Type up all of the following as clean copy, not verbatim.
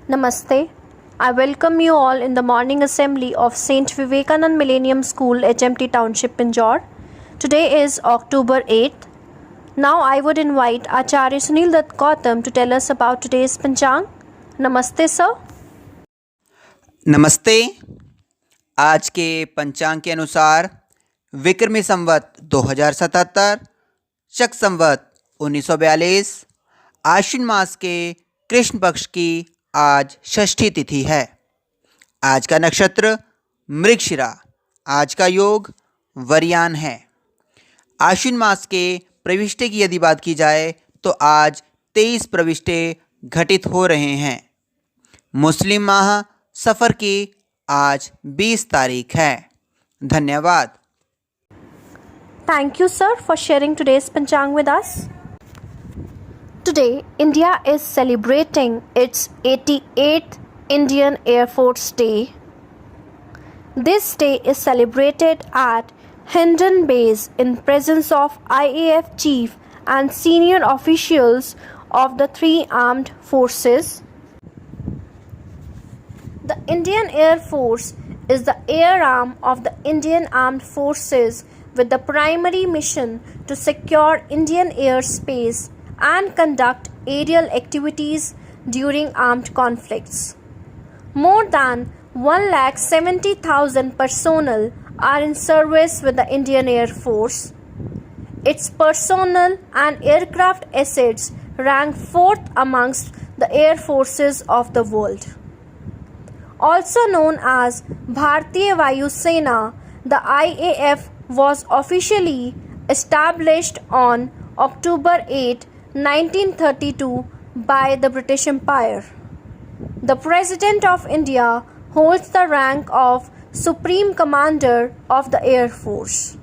Namaste. I welcome you all in the morning assembly of St. Vivekanand Millennium School, HMT Township, Pinjore. Today is October 8th. Now I would invite Acharya Sunil Dutt Gautam to tell us about today's Panchang. Namaste, sir. नमस्ते। आज के पंचांग के अनुसार विक्रमी संवत 2077, शक संवत 1942, आश्विन मास के कृष्ण पक्ष की आज षष्ठी तिथि है। आज का नक्षत्र मृगशिरा। आज का योग वरियान है। आश्विन मास के प्रविष्टे की यदि बात की जाए तो आज 23 प्रविष्टे घटित हो रहे हैं। मुस्लिम माह सफ़र की आज 20 तारीख है। धन्यवाद। Thank you, sir, for sharing today's Panchang with us. Today, India is celebrating its 88th Indian Air Force Day. This day is celebrated at Hindon Base in presence of IAF chief and senior officials of the three armed forces. The Indian Air Force is the air arm of the Indian Armed Forces with the primary mission to secure Indian airspace and conduct aerial activities during armed conflicts. More than 1,70,000 personnel are in service with the Indian Air Force. Its personnel and aircraft assets rank fourth amongst the air forces of the world. Also known as Bharatiya Vayu Sena, the IAF was officially established on October 8, 1932 by the British Empire. The President of India holds the rank of Supreme Commander of the Air Force.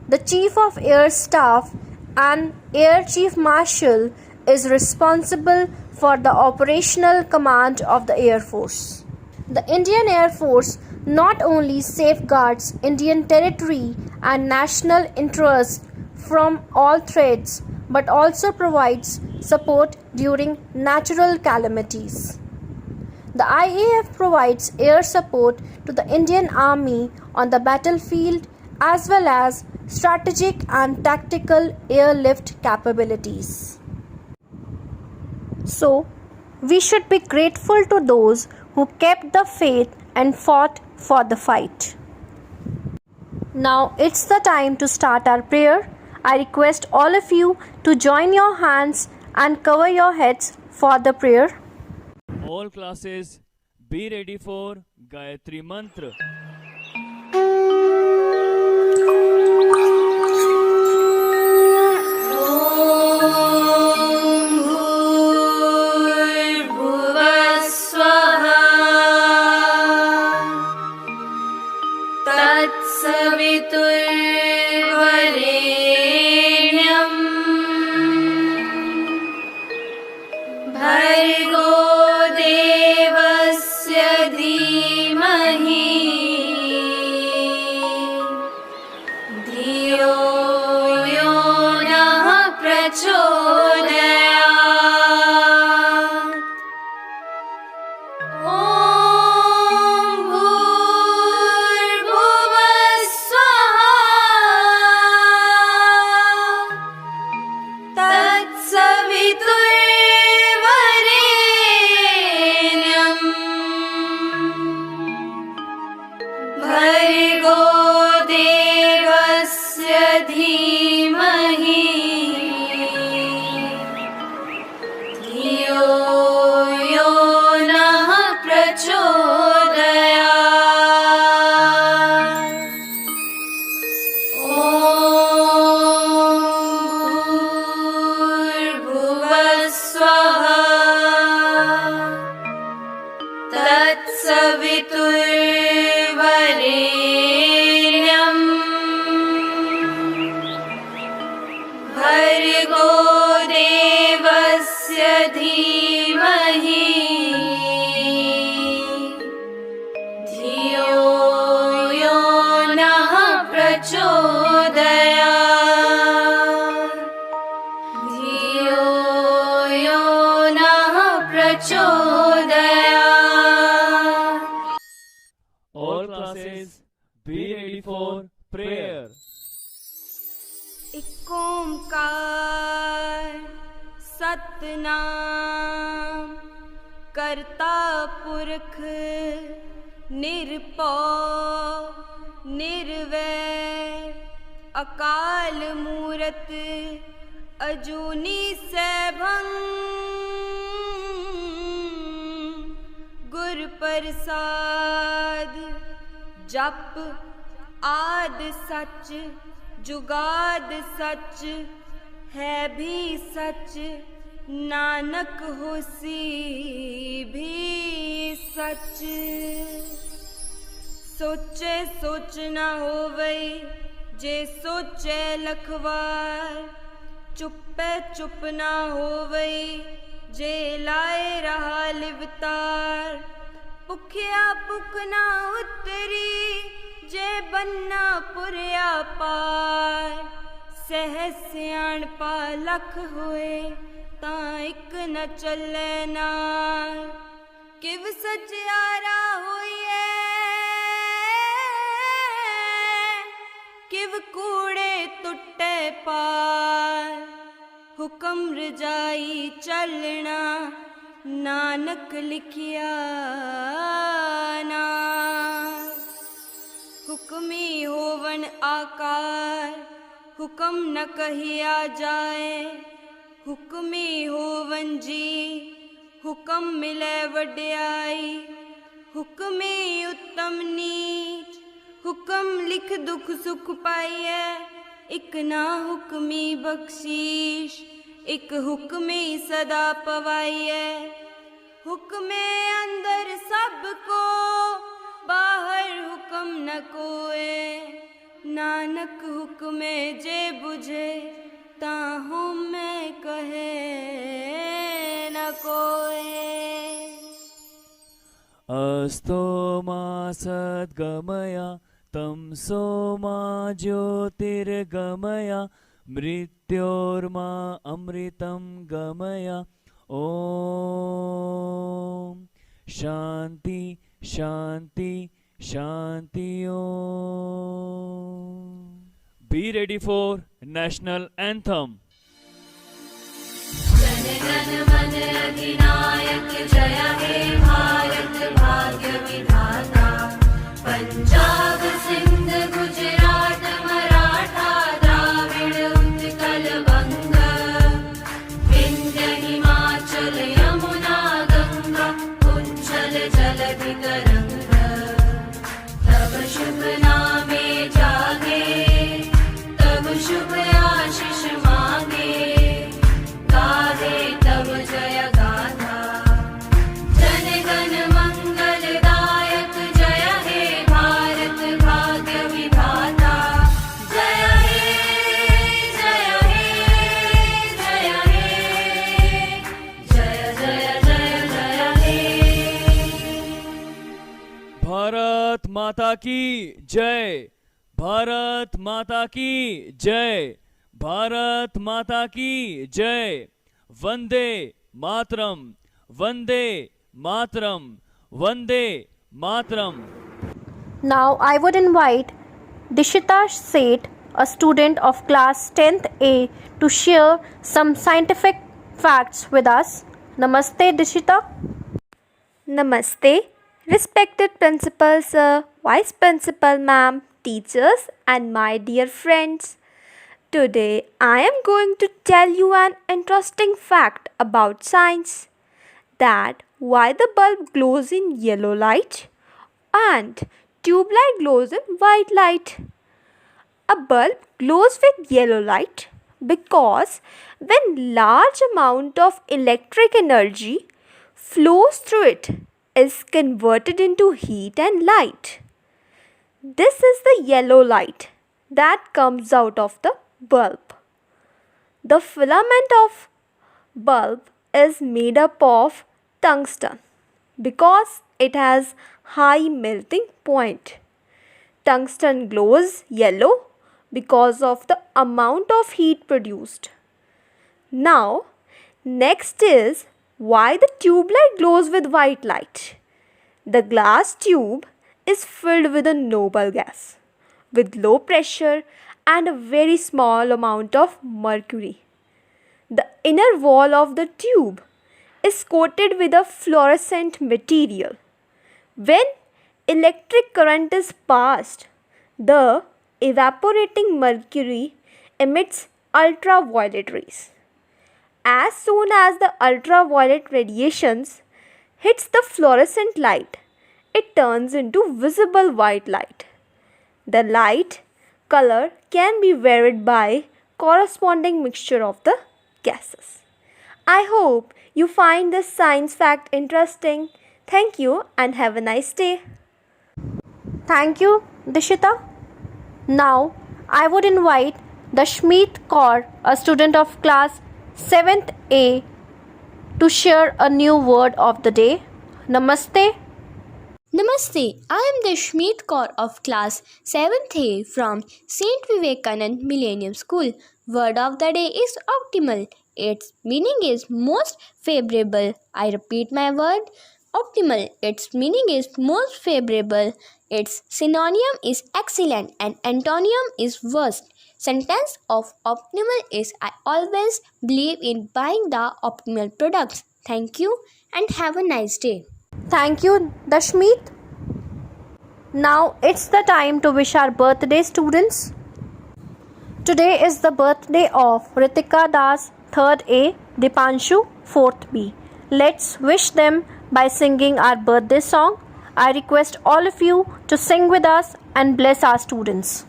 The Chief of Air Staff and Air Chief Marshal is responsible for the operational command of the Air Force. The Indian Air Force not only safeguards Indian territory and national interests from all threats but also provides support during natural calamities. The IAF provides air support to the Indian Army on the battlefield as well as strategic and tactical airlift capabilities. So, we should be grateful to those who kept the faith and fought for the fight. Now it's the time to start our prayer. I request all of you to join your hands and cover your heads for the prayer. All classes be ready for Gayatri Mantra. भर्गो देवस्य धीमहि धियो यो नः प्रचोदयात्। ॐ भूर्भुवः स्वः तत्सवितुर्वरेण्यम् सतनाम करता पुरख निरपौ निर्वैर अकाल मूरत अजूनी सैभं गुर प्रसाद जप आद सच जुगाद सच है भी सच नानक होसी भी सच। सोचे सोच न होवई जे सोचे लखवार चुप्पे चुप न होवई जे लाए रहा लिवतार भुखिया भुख न उतरी जे बन्ना पुरिया पार सहज सियाणपा लख होए तां इक न चले नाल किव सचियारा होइए किव कूड़े टुटे पार हुक्म रजाई चलना नानक लिखिया ना हुक्मी होवन आकार हुक्म न कहिया जाए हुक्मी होवन जी हुक्म मिले वड्याई हुक्मी उत्तम नीच हुक्म लिख दुख सुख पाइए इक ना हुक्मी बख्शीश इक हुक्मी सदा पवाइए हुक्मे अंदर सबको बाहर हुक्म न कोए नानक हुक्मे जे बुझे ताहू में कहे न कोए। अस्तो मा सद्गमया तमसो मा ज्योतिर्गमया मृत्योर्मा अमृतं गमया ॐ शान्ति शान्ति शान्ति ॐ। Be ready for national anthem. Jana Gana मन अधिनायक जय हे भारत भाग्य विधाता पंजाब सिंध गुजरात मराठा द्राविड़ उत्कल बंग विंध्य हिमाचल यमुना गंगा उच्छल जलधि तरंग तब शुभ नामे जागे तब शुभ आशीष मांगे गाहे तब जय गाथा जन गण मंगलदायक जय हे भारत भाग्य विधाता जय हे जय हे जय हे जय जय जय जय हे। भारत माता की जय भारत माता की जय भारत माता की जय Vande Mataram Vande Mataram Vande Mataram. Now I would invite Dishita Seth, a student of class 10th A, to share some scientific facts with us. Namaste Dishita. Namaste, respected Principal Sir, Vice Principal Ma'am, teachers and my dear friends. Today I am going to tell you an interesting fact about science, that why the bulb glows in yellow light and tube light glows in white light. A bulb glows with yellow light because when large amount of electric energy flows through it is converted into heat and light. This is the yellow light that comes out of the bulb. The filament of bulb is made up of tungsten because it has high melting point. Tungsten glows yellow because of the amount of heat produced. Now, next is why the tube light glows with white light. The glass tube is filled with a noble gas with low pressure and a very small amount of mercury. The inner wall of the tube is coated with a fluorescent material. When electric current is passed, the evaporating mercury emits ultraviolet rays. As soon as the ultraviolet radiations hits the fluorescent light, it turns into visible white light. The light color can be varied by corresponding mixture of the gases. I hope you find this science fact interesting. Thank you and have a nice day. Thank you, Dishita. Now, I would invite Dashmeet Kaur, a student of class 7th A, to share a new word of the day. Namaste. Namaste, I am Dashmeet Kaur of class 7th A from St. Vivekanand Millennium School. Word of the day is optimal. Its meaning is most favorable. I repeat my word, optimal. Its meaning is most favorable. Its synonym is excellent and antonym is worst. Sentence of optimal is I always believe in buying the optimal products. Thank you and have a nice day. Thank you, Dashmeet. Now it's the time to wish our birthday students. Today is the birthday of Ritika Das, 3rd A, Dipanshu, 4th B. Let's wish them by singing our birthday song. I request all of you to sing with us and bless our students.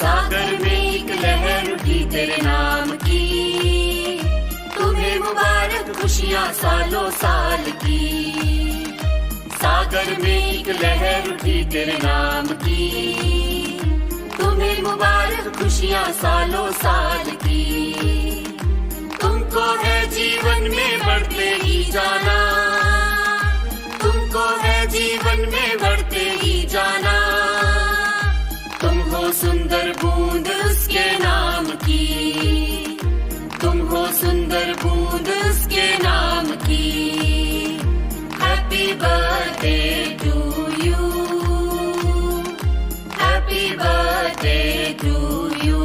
सागर में एक लहर उठी तेरे नाम की, तुम्हें मुबारक खुशियाँ सालों साल की। सागर में एक लहर उठी तेरे नाम की, तुम्हें मुबारक खुशियाँ सालों साल की। तुमको है जीवन में बढ़ते ही जाना, तुमको है जीवन में बढ़ते ही जाना। तुम हो सुंदर बूंद उसके नाम की, तुम हो सुंदर बूंद उसके नाम की। Happy birthday to you, happy birthday to you,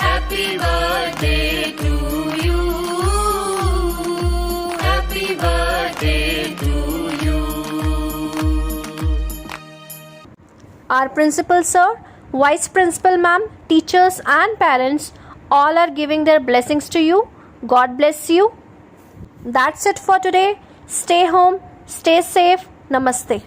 happy birthday to you, happy birthday to you. Our principal sir, vice principal ma'am, teachers and parents all are giving their blessings to you. God bless you. That's it for today. Stay home, stay safe. Namaste.